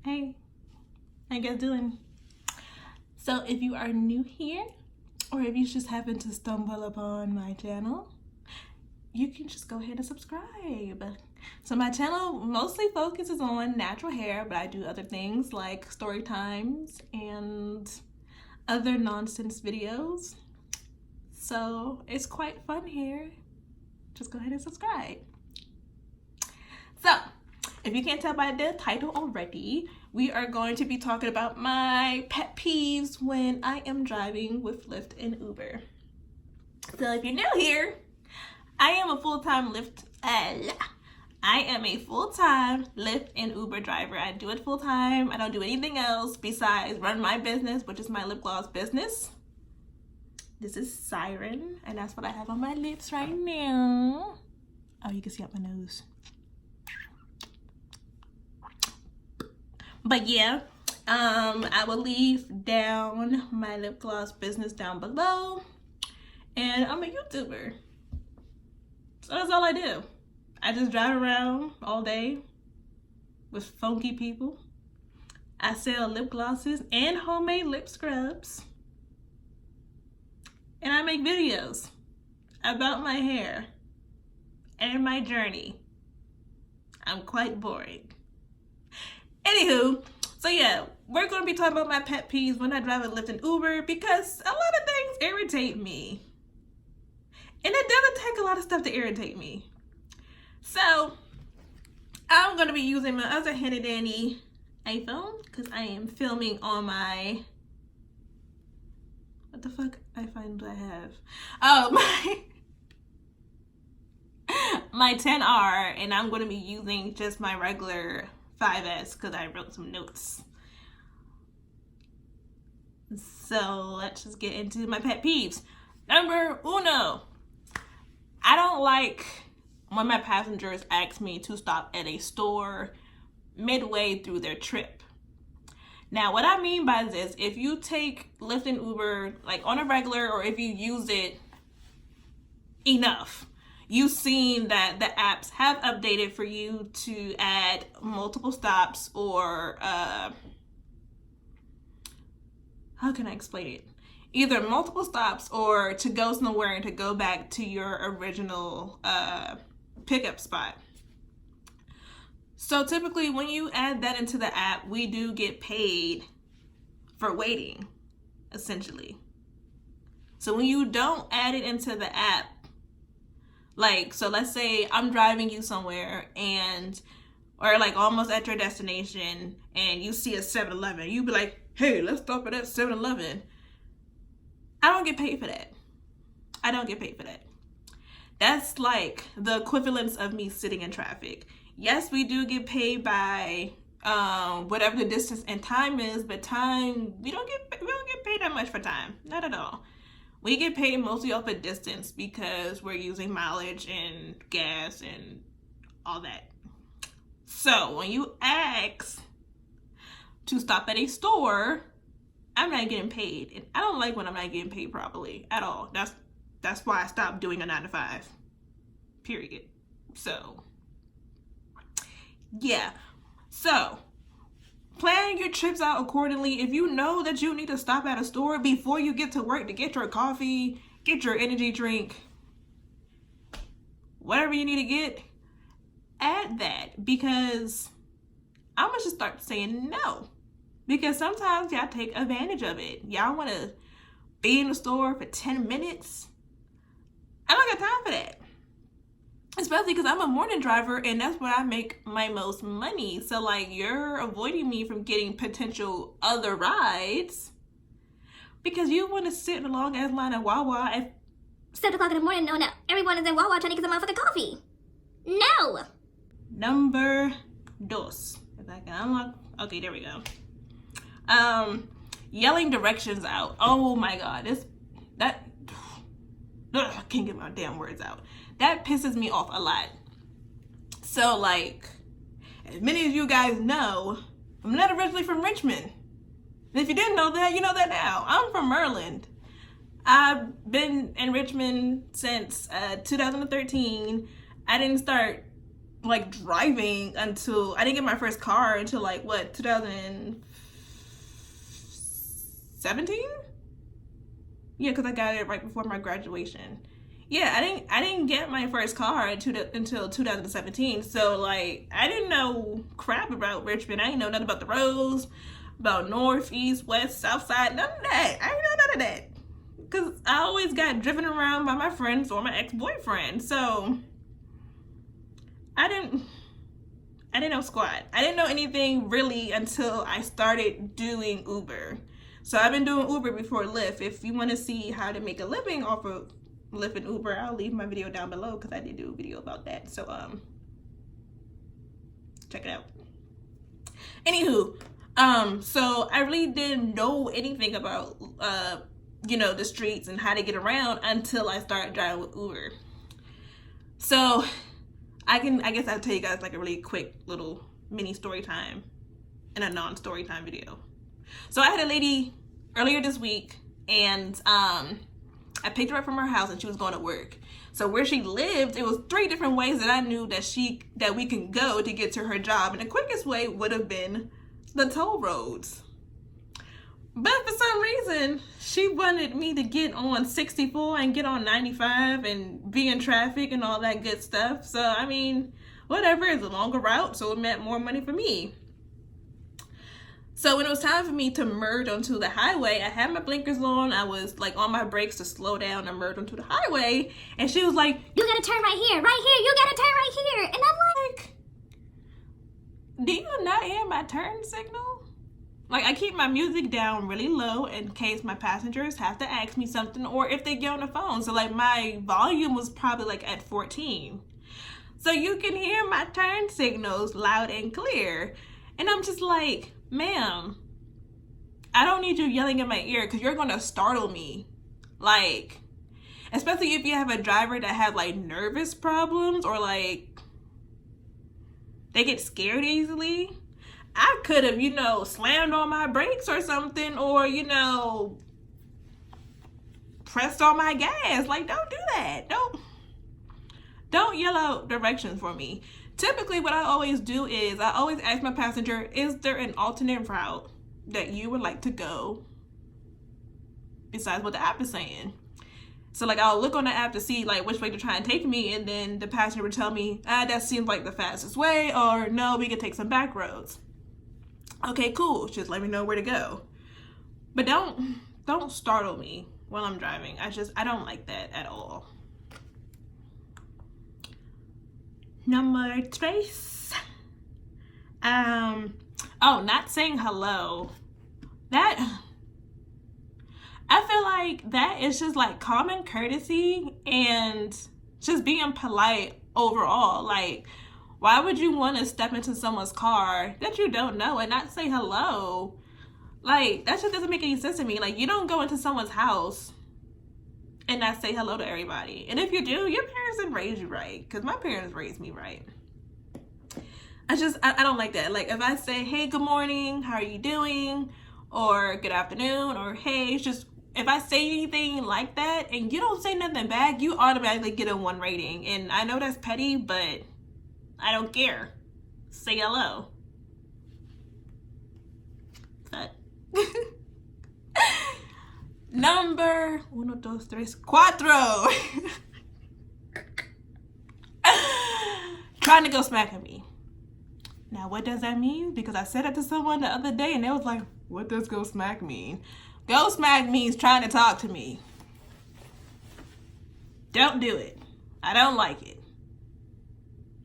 Hey, how you guys doing? So if you are new here, or if you just happen to stumble upon my channel, you can just go ahead and subscribe. So my channel mostly focuses on natural hair, but I do other things like story times and other nonsense videos. So it's quite fun here. Just go ahead and subscribe. So if you can't tell by the title already, we are going to be talking about my pet peeves when I am driving with Lyft and Uber. So if you're new here, I am a full-time Lyft and Uber driver. I do it full-time. I don't do anything else besides run my business, which is my lip gloss business. This is Siren, and that's what I have on my lips right now. Oh, you can see up my nose. But yeah, I will leave down my lip gloss business down below, and I'm a YouTuber. So that's all I do. I just drive around all day with funky people. I sell lip glosses and homemade lip scrubs. And I make videos about my hair and my journey. I'm quite boring. Anywho, so yeah, we're going to be talking about my pet peeves when I drive a Lyft and Uber because a lot of things irritate me. And it doesn't take a lot of stuff to irritate me. So, I'm going to be using my other handy dandy iPhone because I am filming on my... What the fuck iPhone do I have? Oh, my 10R, and I'm going to be using just my regular 5S because I wrote some notes. So let's just get into my pet peeves. Number uno, I don't like when my passengers ask me to stop at a store midway through their trip. Now, what I mean by this, if you take Lyft and Uber like on a regular, or if you use it enough, you've seen that the apps have updated for you to add multiple stops, or how can I explain it? Either multiple stops or to go somewhere and to go back to your original pickup spot. So typically when you add that into the app, we do get paid for waiting, essentially. So when you don't add it into the app, like, so let's say I'm driving you somewhere or like almost at your destination, and you see a 7-Eleven. You be like, hey, let's stop at that 7-Eleven. I don't get paid for that. I don't get paid for that. That's like the equivalence of me sitting in traffic. Yes, we do get paid by whatever the distance and time is, but time, we don't get paid that much for time. Not at all. We get paid mostly off of distance because we're using mileage and gas and all that. So when you ask to stop at a store, I'm not getting paid. And I don't like when I'm not getting paid properly at all. That's why I stopped doing a 9-to-5. Period. So, yeah. So, plan your trips out accordingly. If you know that you need to stop at a store before you get to work to get your coffee, get your energy drink, whatever you need to get, add that, because I'm gonna just start saying no. Because sometimes y'all take advantage of it. Y'all want to be in the store for 10 minutes. I don't got time for that. Especially because I'm a morning driver and that's where I make my most money. So like, you're avoiding me from getting potential other rides because you want to sit in a long ass line at Wawa at 7 o'clock in the morning knowing that everyone is in Wawa trying to get some motherfucking coffee. No! Number dos. If I can unlock. Okay, there we go. Yelling directions out. Oh my god, I can't get my damn words out. That pisses me off a lot. So like, as many of you guys know, I'm not originally from Richmond. And if you didn't know that, you know that now. I'm from Maryland. I've been in Richmond since 2013. I didn't start like driving until I didn't get my first car until like what, 2017? Yeah, because I got it right before my graduation. Yeah, I didn't get my first car until 2017. So like I didn't know crap about Richmond. I didn't know nothing about the roads, about north, east, west, south side, none of that. I didn't know none of that. Cause I always got driven around by my friends or my ex-boyfriend. So I didn't know squat. I didn't know anything really until I started doing Uber. So I've been doing Uber before Lyft. If you want to see how to make a living off of Lyft and Uber, I'll leave my video down below because I did do a video about that. So check it out. Anywho, so I really didn't know anything about you know, the streets and how to get around until I started driving with Uber. So I guess I'll tell you guys like a really quick little mini story time and a non-story time video. So I had a lady earlier this week, and I picked her up from her house and she was going to work. So where she lived, it was 3 different ways that I knew that we can go to get to her job. And the quickest way would have been the toll roads. But for some reason, she wanted me to get on 64 and get on 95 and be in traffic and all that good stuff. So, I mean, whatever, it's a longer route, so it meant more money for me. So when it was time for me to merge onto the highway, I had my blinkers on. I was like on my brakes to slow down and merge onto the highway. And she was like, You gotta turn right here, you gotta turn right here. And I'm like, do you not hear my turn signal? Like, I keep my music down really low in case my passengers have to ask me something or if they get on the phone. So like my volume was probably like at 14. So you can hear my turn signals loud and clear. And I'm just like, ma'am, I don't need you yelling in my ear because you're going to startle me. Like, especially if you have a driver that have like nervous problems or like they get scared easily. I could have, you know, slammed on my brakes or something, or, you know, pressed on my gas. Like, don't do that. Don't yell out directions for me. Typically, what I always do is I always ask my passenger, is there an alternate route that you would like to go besides what the app is saying? So like I'll look on the app to see like which way to try and take me, and then the passenger would tell me, that seems like the fastest way, or no, we could take some back roads. Okay, cool. Just let me know where to go. But don't startle me while I'm driving. I don't like that at all. Number 3. Not saying hello. That, I feel like that is just like common courtesy and just being polite overall. Like, why would you want to step into someone's car that you don't know and not say hello? Like, that just doesn't make any sense to me. Like, you don't go into someone's house and not say hello to everybody. And if you do, your parents didn't raise you right. Because my parents raised me right. I don't like that. Like, if I say, hey, good morning, how are you doing? Or good afternoon, or hey, it's just, if I say anything like that and you don't say nothing back, you automatically get a 1 rating. And I know that's petty, but I don't care. Say hello. But number 1, 2, 3, 4. Trying to go smack at me. Now, what does that mean? Because I said it to someone the other day and they was like, what does go smack mean? Go smack means trying to talk to me. Don't do it. I don't like it.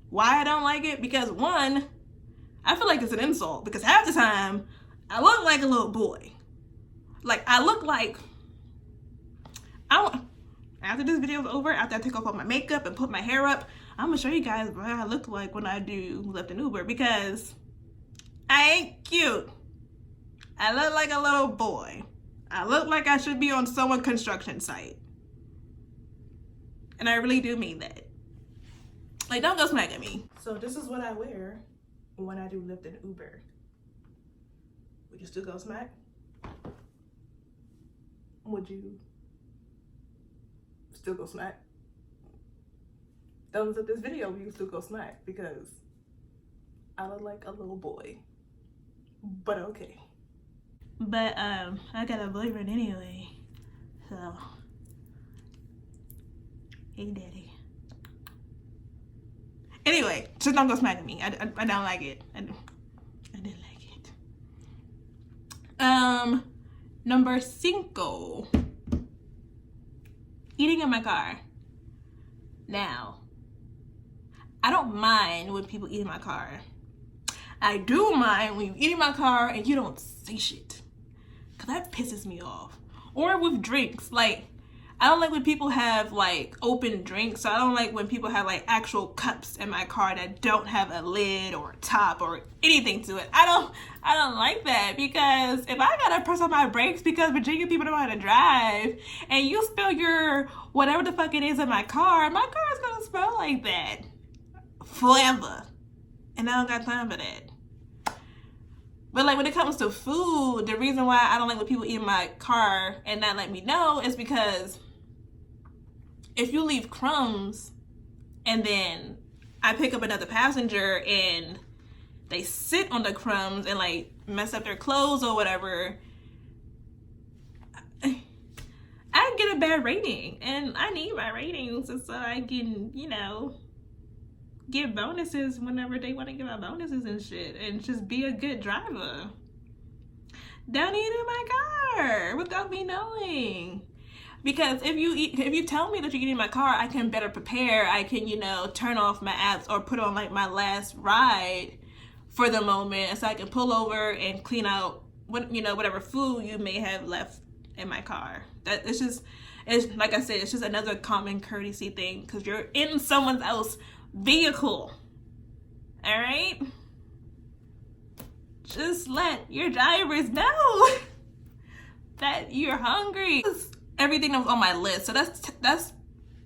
Why I don't like it? Because 1, I feel like it's an insult. Because half the time, I look like a little boy. Like, I look like, after this video is over, after I take off all my makeup and put my hair up, I'm going to show you guys what I look like when I do Lyft and Uber. Because I ain't cute. I look like a little boy. I look like I should be on someone's construction site. And I really do mean that. Like, don't go smack at me. So this is what I wear when I do Lyft and Uber. Would you still go smack? Would you still go smack? thumbs up this video, we can still go smack because I look like a little boy. But okay. But I got a boyfriend anyway, so hey daddy. Anyway, just don't go smacking me. I don't like it. I didn't like it. Number 5, eating in my car. Now, I don't mind when people eat in my car. I do mind when you eat in my car and you don't say shit, cause that pisses me off. Or with drinks, like I don't like when people have like open drinks. So I don't like when people have like actual cups in my car that don't have a lid or a top or anything to it. I don't like that, because if I gotta press on my brakes because Virginia people don't know how to drive and you spill your whatever the fuck it is in my car is gonna smell like that forever. And I don't got time for that. But like when it comes to food, the reason why I don't like when people eat in my car and not let me know is because if you leave crumbs and then I pick up another passenger and they sit on the crumbs and like mess up their clothes or whatever, I get a bad rating, and I need my ratings so I can, you know, give bonuses whenever they want to give out bonuses and shit, and just be a good driver. Don't eat in my car without me knowing. Because if you tell me that you're eating in my car, I can better prepare. I can, you know, turn off my apps or put on like my last ride for the moment, so I can pull over and clean out what, you know, whatever food you may have left in my car. That it's like I said, it's just another common courtesy thing, because you're in someone else's vehicle. All right, just let your drivers know that you're hungry. Everything that was on my list, so that's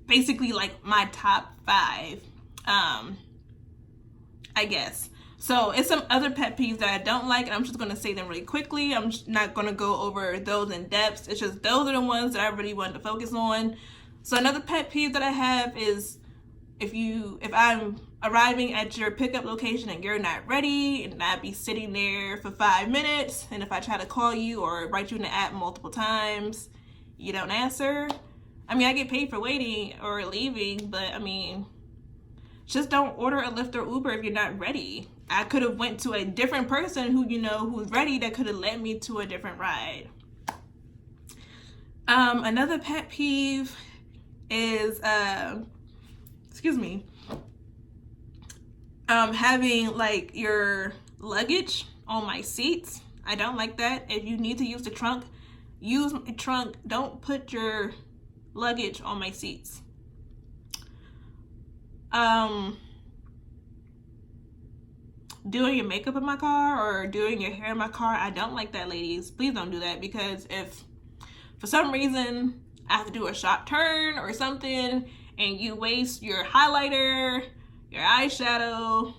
basically like my top 5, I guess. So it's some other pet peeves that I don't like, and I'm just going to say them really quickly. I'm just not going to go over those in depth. It's just those are the ones that I really wanted to focus on. So another pet peeve that I have is if I'm arriving at your pickup location and you're not ready, and I'd be sitting there for 5 minutes, and if I try to call you or write you in the app multiple times, you don't answer. I mean, I get paid for waiting or leaving, but I mean, just don't order a Lyft or Uber if you're not ready. I could have went to a different person who, you know, who's ready, that could have led me to a different ride. Another pet peeve is having like your luggage on my seats. I don't like that. If you need to use the trunk, use my trunk. Don't put your luggage on my seats. Doing your makeup in my car or doing your hair in my car, I don't like that, ladies. Please don't do that, because if for some reason I have to do a sharp turn or something and you waste your highlighter, your eyeshadow,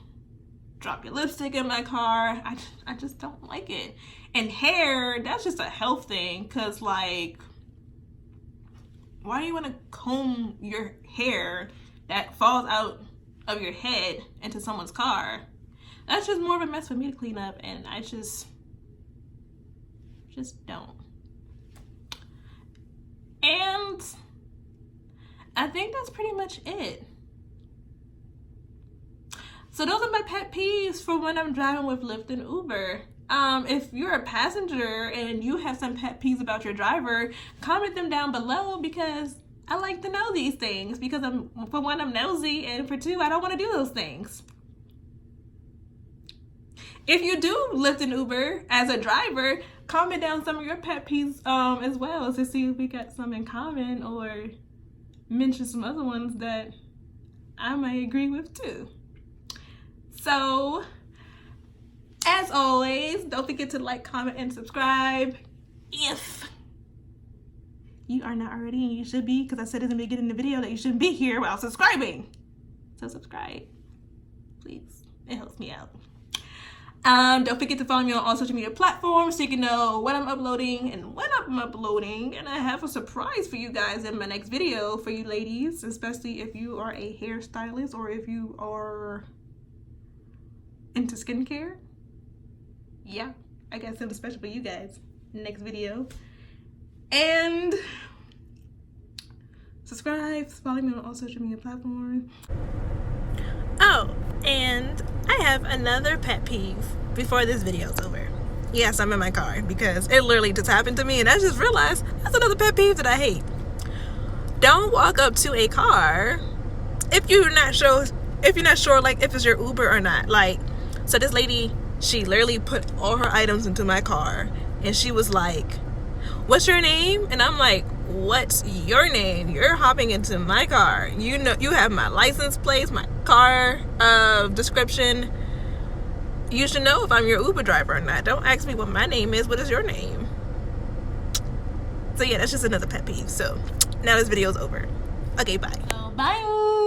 drop your lipstick in my car, I just don't like it. And hair, that's just a health thing, because like, why do you want to comb your hair that falls out of your head into someone's car? That's just more of a mess for me to clean up, and I just don't. And I think that's pretty much it. So those are my pet peeves for when I'm driving with Lyft and Uber. If you're a passenger and you have some pet peeves about your driver, comment them down below, because I like to know these things, because for one, I'm nosy, and for two, I don't want to do those things. If you do Lyft and Uber as a driver, comment down some of your pet peeves as well, to see if we got some in common, or mention some other ones that I might agree with too. So, as always, don't forget to like, comment, and subscribe if you are not already, and you should be, because I said in the beginning of the video that you shouldn't be here while subscribing. So subscribe, please. It helps me out. Don't forget to follow me on all social media platforms so you can know when I'm uploading and when I'm uploading. And I have a surprise for you guys in my next video for you ladies, especially if you are a hairstylist or if you are into skincare. Yeah, I got something special for you guys next video. And subscribe, follow me on all social media platforms. Oh, and I have another pet peeve before this video is over. Yes, I'm in my car because it literally just happened to me and I just realized that's another pet peeve that I hate. Don't walk up to a car if you're not sure like if it's your Uber or not. Like, so this lady, she literally put all her items into my car and she was like, "What's your name?" And I'm like, "What's your name? You're hopping into my car. You know, you have my license plates, my car description. You should know if I'm your Uber driver or not. Don't ask me what my name is. What is your name?" So yeah, that's just another pet peeve. So now this video is over. Okay, bye. Bye.